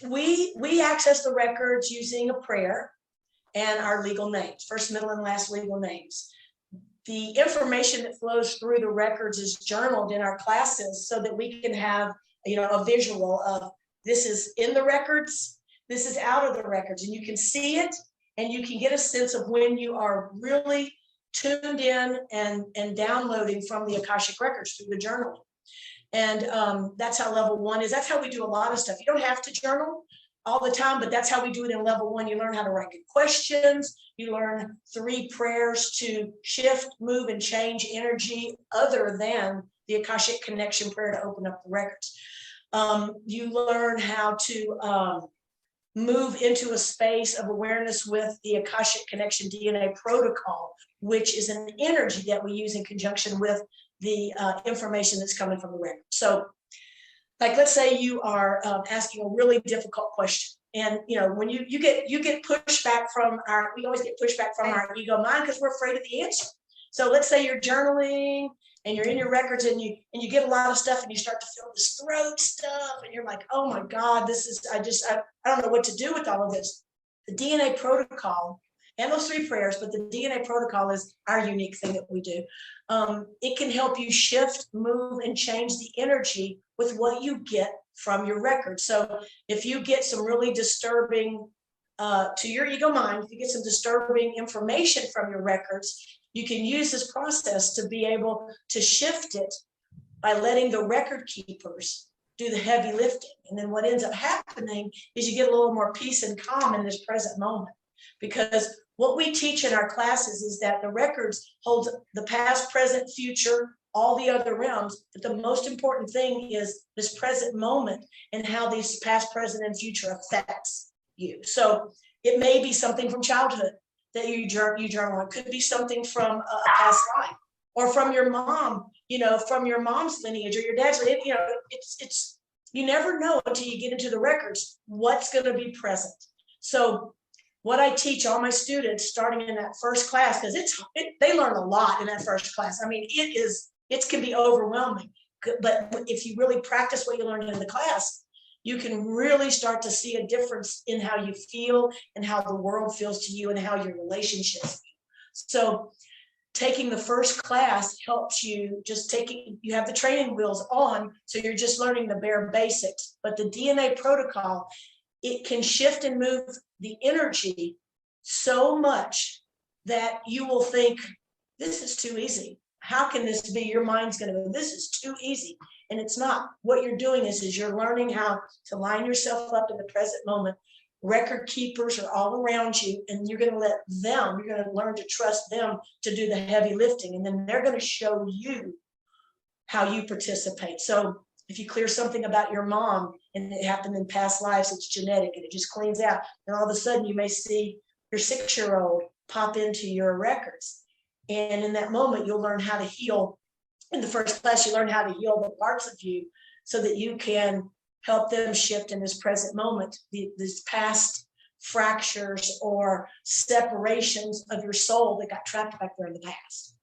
We access the records using a prayer and our legal names, first, middle, and last legal names. The information that flows through the records is journaled in our classes so that we can have, a visual of this is in the records, this is out of the records, and you can see it, and you can get a sense of when you are really tuned in and downloading from the Akashic records through the journaling. And that's how level 1 is. That's how we do a lot of stuff. You don't have to journal all the time, but that's how we do it in level 1. You learn how to write good questions. You learn 3 prayers to shift, move, and change energy other than the Akashic Connection prayer to open up the records. You learn how to move into a space of awareness with the Akashic Connection DNA protocol, which is an energy that we use in conjunction with the information that's coming from the record. So, like, let's say you are asking a really difficult question, and when you get pushback from we always get pushback from our ego mind because we're afraid of the answer. So let's say you're journaling and you're in your records and you get a lot of stuff and you start to feel this throat stuff and you're like, oh my God, I don't know what to do with all of this. The DNA protocol and those 3 prayers, but the DNA protocol is our unique thing that we do. It can help you shift, move, and change the energy with what you get from your record. So if you get some really disturbing, to your ego mind, if you get some disturbing information from your records, you can use this process to be able to shift it by letting the record keepers do the heavy lifting. And then what ends up happening is you get a little more peace and calm in this present moment. Because what we teach in our classes is that the records hold the past, present, future, all the other realms, but the most important thing is this present moment and how these past, present, and future affects you. So it may be something from childhood that you journal. It could be something from a past life or from your mom, from your mom's lineage or your dad's lineage. It's you never know until you get into the records what's going to be present. So what I teach all my students starting in that first class, because they learn a lot in that first class. I mean, it can be overwhelming, but if you really practice what you learned in the class, you can really start to see a difference in how you feel and how the world feels to you and how your relationships feel. So taking the first class helps you you have the training wheels on, so you're just learning the bare basics. But the DNA protocol, it can shift and move the energy so much that you will think, this is too easy. How can this be? Your mind's going to go, this is too easy. And it's not. What you're doing is you're learning how to line yourself up in the present moment. Record keepers are all around you, and you're going to learn to trust them to do the heavy lifting. And then they're going to show you how you participate. So if you clear something about your mom and it happened in past lives, it's genetic and it just cleans out. And all of a sudden you may see your 6-year-old pop into your records. And in that moment, you'll learn how to heal. In the first class, you learn how to heal the parts of you so that you can help them shift in this present moment, these past fractures or separations of your soul that got trapped back there in the past.